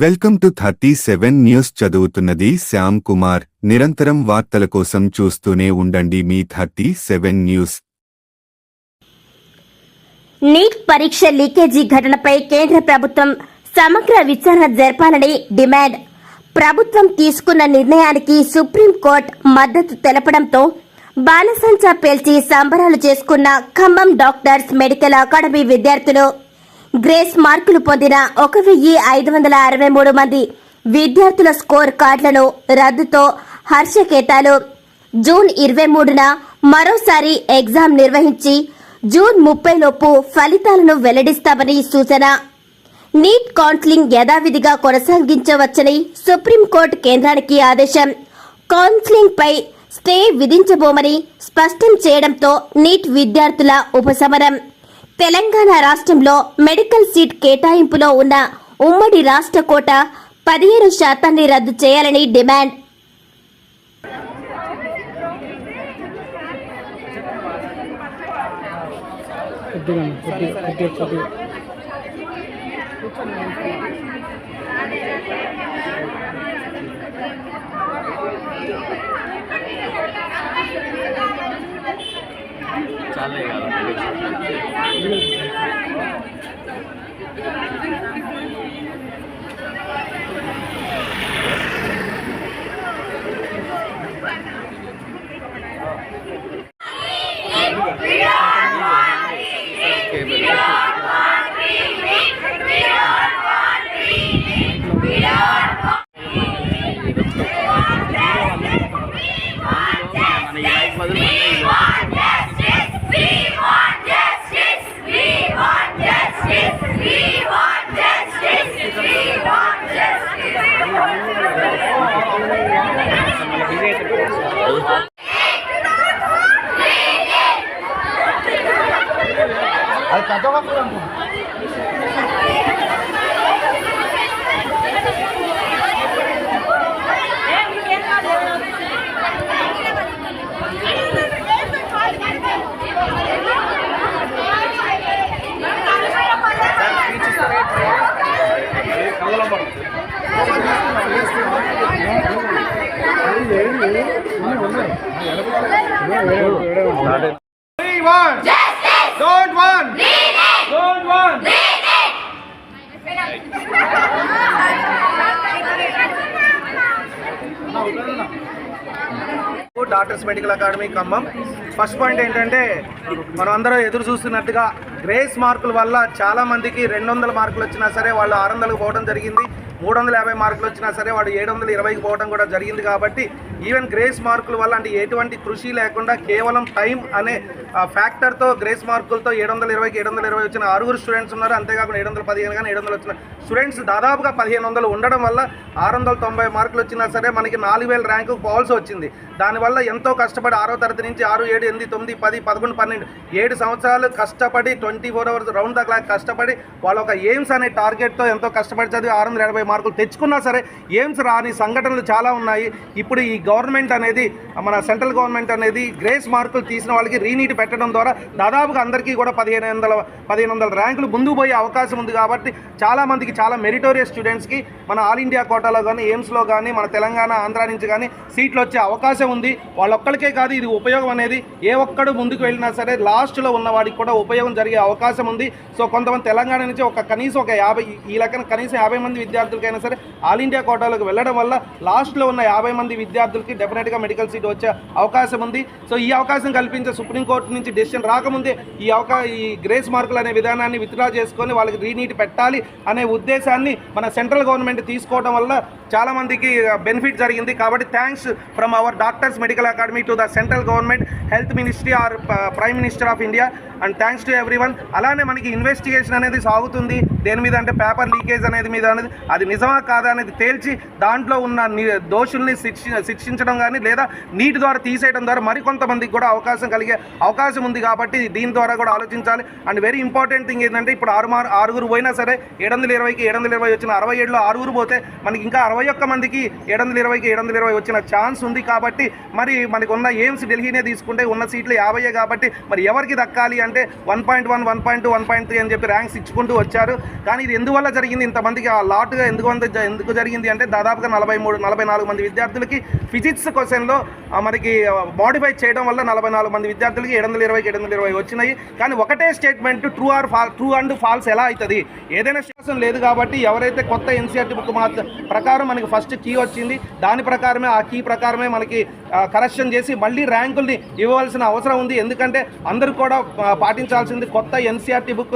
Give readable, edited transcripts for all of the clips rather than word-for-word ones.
Welcome to 37 news. చదువుతున్నది శ్యామ్ కుమార్. నిరంతరం వార్తల కోసం చూస్తూనే ఉండండి మీ 37 న్యూస్. నీట్ పరీక్ష లీకేజీ ఘటనపై కేంద్ర ప్రభుత్వం సమగ్ర విచారణ జరపాలని డిమాండ్. ప్రభుత్వం తీసుకున్న నిర్ణయానికి సుప్రీంకోర్టు మద్దతు తెలపడంతో బాణసంచా పేల్చి సంబరాలు చేసుకున్న ఖమ్మం డాక్టర్స్ మెడికల్ అకాడమీ విద్యార్థులు. గ్రేస్ మార్కులు పొందిన 1563 మంది విద్యార్థుల స్కోర్ కార్డులను రద్దుతో హర్షకేతాలు. జూన్ 23న మరోసారి ఎగ్జామ్ నిర్వహించి జూన్ 30 లోపు ఫలితాలను వెల్లడిస్తామని సూచన. నీట్ కౌన్సిలింగ్ యథావిధిగా కొనసాగించవచ్చని సుప్రీంకోర్టు కేంద్రానికి ఆదేశం. కౌన్సిలింగ్ పై స్టే విధించబోమని స్పష్టం చేయడంతో నీట్ విద్యార్థుల ఉపశమనం. తెలంగాణ రాష్ట్రంలో మెడికల్ సీట్ కేటాయింపులో ఉన్న ఉమ్మడి రాష్ట్ర కోట 15% రద్దు చేయాలని demand. Doctors medical academy Khammam. First point ఏంటంటే, మనం అందరూ ఎదురు చూస్తున్నట్టుగా గ్రేస్ మార్కుల వల్ల చాలా మందికి 200 మార్కులు వచ్చినా సరే వాళ్ళు 600కు పోవడం జరిగింది. 350 మార్కులు వచ్చినా సరే వాడు 720కి పోవడం కూడా జరిగింది. కాబట్టి ఈవెన్ గ్రేస్ మార్కుల వల్ల అంటే ఎటువంటి కృషి లేకుండా కేవలం టైం అనే ఫ్యాక్టర్తో గ్రేస్ మార్కులతో 720కి 720 వచ్చిన 6 స్టూడెంట్స్ ఉన్నారు. అంతేకాకుండా 715 కానీ 700 వచ్చిన స్టూడెంట్స్ దాదాపుగా 1500 ఉండడం వల్ల 690 మార్కులు వచ్చినా సరే మనకి 4000 ర్యాంకు పోవాల్సి వచ్చింది. దానివల్ల ఎంతో కష్టపడి 6వ తరగతి నుంచి 6, 7, 8, 9, 10, 11, 12 7 సంవత్సరాలు కష్టపడి 24 అవర్స్ రౌండ్ ద క్లాక్ కష్టపడి వాళ్ళ ఒక ఎయిమ్స్ అనే టార్గెట్తో ఎంతో కష్టపడి చదివి 680 మార్కులు తెచ్చుకున్నా సరే ఎయిమ్స్ రాని సంఘటనలు చాలా ఉన్నాయి. ఇప్పుడు ఈ గవర్నమెంట్ అనేది, మన సెంట్రల్ గవర్నమెంట్ అనేది గ్రేస్ మార్కులు తీసిన వాళ్ళకి రీనీట్ పెట్టడం ద్వారా దాదాపుగా అందరికీ కూడా 1500 ర్యాంకులు ముందుకు పోయే అవకాశం ఉంది. కాబట్టి చాలామందికి, చాలా మెరిటోరియస్ స్టూడెంట్స్కి మన ఆల్ ఇండియా కోటాలో కానీ ఎయిమ్స్లో కానీ మన తెలంగాణ, ఆంధ్ర నుంచి కానీ సీట్లు వచ్చే అవకాశం ఉంది. వాళ్ళొక్కరికే కాదు, ఇది ఉపయోగం అనేది ఏ ఒక్కడు ముందుకు వెళ్ళినా సరే లాస్ట్లో ఉన్న వాడికి కూడా ఉపయోగం జరిగే అవకాశం ఉంది. సో కొంతమంది తెలంగాణ నుంచి కనీసం ఒక 50, ఈ లెక్కన కనీసం 50 మంది విద్యార్థులకైనా సరే ఆల్ ఇండియా కోటాలోకి వెళ్ళడం వల్ల లాస్ట్లో ఉన్న 50 మంది విద్యార్థులకి డెఫినెట్గా మెడికల్ సీట్ వచ్చే అవకాశం ఉంది. సో ఈ అవకాశం కల్పించే సుప్రీంకోర్టు నుంచి డెసిషన్ రాకముందే ఈ గ్రేస్ మార్కులు అనే విధానాన్ని విత్డ్రా చేసుకొని వాళ్ళకి రీనీట్ పెట్టాలి అనే ఉద్దేశాన్ని మన సెంట్రల్ గవర్నమెంట్ తీసుకోవడం వల్ల చాలామందికి బెనిఫిట్ జరిగింది. కాబట్టి thanks from our doctors medical academy to the central government, health ministry or prime minister of India, and thanks to everyone. అలానే మనకి ఇన్వెస్టిగేషన్ అనేది సాగుతుంది. దేని మీద అంటే పేపర్ లీకేజ్ అనేది మీద అనేది అది నిజమా కాదా అనేది తేల్చి దాంట్లో ఉన్న దోషుల్ని శిక్ష రక్షించడం కానీ లేదా నీట్ ద్వారా తీసేయడం ద్వారా మరికొంతమందికి కూడా అవకాశం కలిగే అవకాశం ఉంది కాబట్టి దీని ద్వారా కూడా ఆలోచించాలి. అండ్ వెరీ ఇంపార్టెంట్ థింగ్ ఏంటంటే ఇప్పుడు ఆరుగురు పోయినా సరే 720కి 720 వచ్చిన 67లో ఆరుగురు పోతే మనకి ఇంకా 61 మందికి 720కి 720 వచ్చిన ఛాన్స్ ఉంది. కాబట్టి మరి మనకు ఉన్న ఎయిమ్స్ ఢిల్లీనే తీసుకుంటే ఉన్న సీట్లు 50 కాబట్టి మరి ఎవరికి దక్కాలి అంటే 1.1, 1.2, 1.3 అని చెప్పి ర్యాంక్స్ ఇచ్చుకుంటూ వచ్చారు. కానీ ఇది ఎందువల్ల జరిగింది ఇంతమందికి ఆ లాట్గా ఎందుకు జరిగింది అంటే దాదాపుగా 44 మంది విద్యార్థులకి ఫిజిక్స్ క్వశ్చన్లో మనకి మోడిఫై చేయడం వల్ల 44 మంది విద్యార్థులకి 720కి 720 వచ్చినాయి. కానీ ఒకటే స్టేట్మెంట్ ట్రూ అండ్ ఫాల్స్ ఎలా అవుతుంది? ఏదైనా శాసనం లేదు కాబట్టి ఎవరైతే కొత్త ఎన్సీఆర్టీ బుక్ ప్రకారం మనకి ఫస్ట్ కీ వచ్చింది దాని ప్రకారమే ఆ కీ ప్రకారమే మనకి కరెక్షన్ చేసి మళ్ళీ ర్యాంకుల్ని ఇవ్వవలసిన అవసరం ఉంది. ఎందుకంటే అందరూ కూడా పాటించాల్సింది కొత్త ఎన్సీఆర్టీ బుక్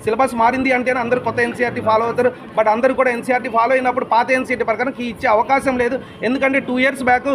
సిలబస్ మారింది అంటేనే అందరూ కొత్త ఎన్సీఆర్టీ ఫాలో అవుతారు. బట్ అందరూ కూడా ఎన్సీఆర్టీ ఫాలో అయినప్పుడు పాత ఎన్సీఆర్టీ ప్రకారం కీ ఇచ్చే అవకాశం లేదు. ఎందుకంటే 2 years బ్యాక్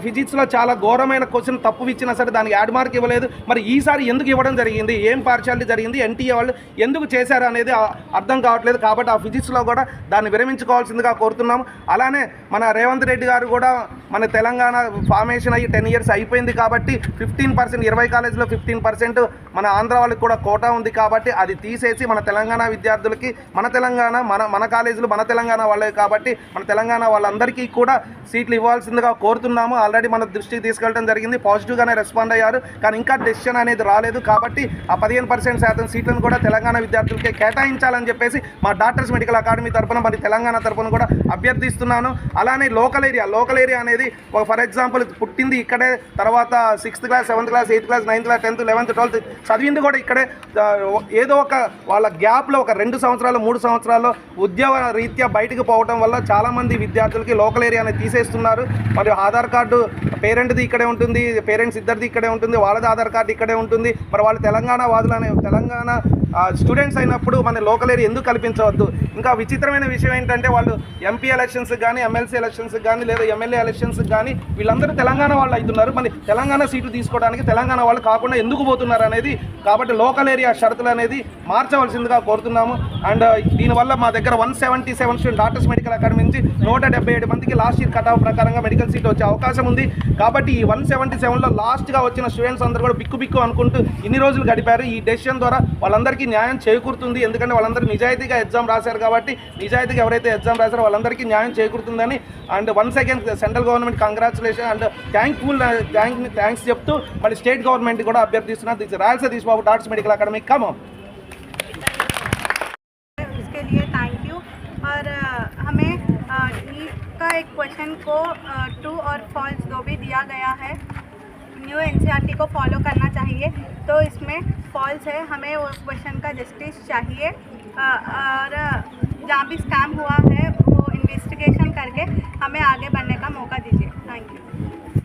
ఫిజిక్స్లో చాలా ఘోరమైన క్వశ్చన్ తప్పు ఇచ్చినా సరే దానికి యాడ్ మార్క్ ఇవ్వలేదు. మరి ఈసారి ఎందుకు ఇవ్వడం జరిగింది, ఏం పార్షాలిటీ జరిగింది, ఎన్టీఏ వాళ్ళు ఎందుకు చేశారు అనేది అర్థం కావట్లేదు. కాబట్టి ఆ ఫిజిక్స్లో కూడా దాన్ని విరమించుకోవాల్సిందిగా కోరుతున్నాము. అలానే మన రేవంత్ రెడ్డి గారు కూడా మన తెలంగాణ ఫార్మేషన్ అయ్యి 10 years అయిపోయింది కాబట్టి 15% 20 కాలేజీలో 15% మన ఆంధ్ర వాళ్ళకి కూడా కోటా ఉంది కాబట్టి అది తీసేసి మన తెలంగాణ విద్యార్థులకి మన కాలేజీలు మన తెలంగాణ వాళ్ళే కాబట్టి మన తెలంగాణ వాళ్ళందరికీ కూడా సీట్లు ఇవ్వాల్సిందిగా కోరుతున్నాము. ఆల్రెడీ మన దృష్టికి తీసుకెళ్ళడం జరిగింది, పాజిటివ్గానే రెస్పాండ్ అయ్యారు. కానీ ఇంకా డెసిషన్ అనేది రాలేదు కాబట్టి ఆ 15% సీట్లను కూడా తెలంగాణ విద్యార్థులకే కేటాయించాలని చెప్పేసి మా డాక్టర్స్ మెడికల్ అకాడమీ తరఫున మరి తెలంగాణ తరఫున కూడా అభ్యర్థిస్తున్నాను. అలానే లోకల్ ఏరియా అనేది ఫర్ ఎగ్జాంపుల్ పుట్టింది ఇక్కడే, తర్వాత 6th class 7th class 8th class 9th class 10th 11th 12th చదివింది కూడా ఇక్కడే. ఏదో ఒక వాళ్ళ గ్యాప్లో ఒక 2 సంవత్సరాలు 3 సంవత్సరాల్లో ఉద్యోగ రీత్యా బయటకు పోవడం వల్ల చాలామంది విద్యార్థులకి లోకల్ ఏరియా అనేది తీసేస్తున్నారు. మరియు ఆధార్ కార్డు పేరెంట్ది ఇక్కడే ఉంటుంది, పేరెంట్స్ ఇద్దరిది ఇక్కడే ఉంటుంది, వాళ్ళది ఆధార్ కార్డు ఇక్కడే ఉంటుంది. మరి వాళ్ళు తెలంగాణ స్టూడెంట్స్ అయినప్పుడు మన లోకల్ ఏరియా ఎందుకు కల్పించవద్దు? ఇంకా విచిత్రమైన విషయం ఏంటంటే వాళ్ళు ఎంపీ ఎలక్షన్స్కి కానీ ఎమ్మెల్సీ ఎలక్షన్స్కి కానీ లేదా ఎమ్మెల్యే ఎలక్షన్స్కి కానీ వీళ్ళందరూ తెలంగాణ వాళ్ళు అవుతున్నారు. మరి తెలంగాణ సీట్లు తీసుకోవడానికి తెలంగాణ వాళ్ళు కాకుండా ఎందుకు పోతున్నారు అనేది. కాబట్టి లోకల్ ఏరియా షరతులు అనేది మార్చవలసిందిగా కోరుతున్నాము. అండ్ దీనివల్ల మా దగ్గర 177 స్టూడెంట్ డాక్టర్స్ మెడికల్ అకాడమీ నుంచి 177 మందికి లాస్ట్ ఇయర్ కట్ ఆఫ్ ప్రకారంగా మెడికల్ సీట్ వచ్చే అవకాశం ఉంది. కాబట్టి ఈ 177లో లాస్ట్గా వచ్చిన స్టూడెంట్స్ అందరూ కూడా బిక్కు అనుకుంటూ ఇన్ని రోజులు గడిపారు. ఈ డెసిషన్ ద్వారా వాళ్ళందరికీ న్యాయం చేకూరుతుంది. ఎందుకంటే వాళ్ళందరూ నిజాయితీగా ఎగ్జామ్ రాశారు కాబట్టి నిజాయితీగా ఎవరైతే ఎగ్జామ్ రాశారో వాళ్ళందరికీ న్యాయం చేకూరుతుందని and once again central government congratulation and thanks చెప్తూ మరి స్టేట్ గవర్నమెంట్ కూడా అభ్యర్థిస్తున్నారు. This Royal Satish Babu Doctors medical Academy come on. इसके लिए थैंक यू. और हमें नीट का एक क्वेश्चन को ट्रू और फॉल्स दो भी दिया गया है. न्यू एनसीईआरटी को फॉलो करना चाहिए तो इसमें फॉल्स है. हमें उस क्वेश्चन का जस्टिस चाहिए और जहाँ भी स्कैम हुआ है वो इन्वेस्टिगेशन करके हमें आगे बढ़ने का मौका दीजिए.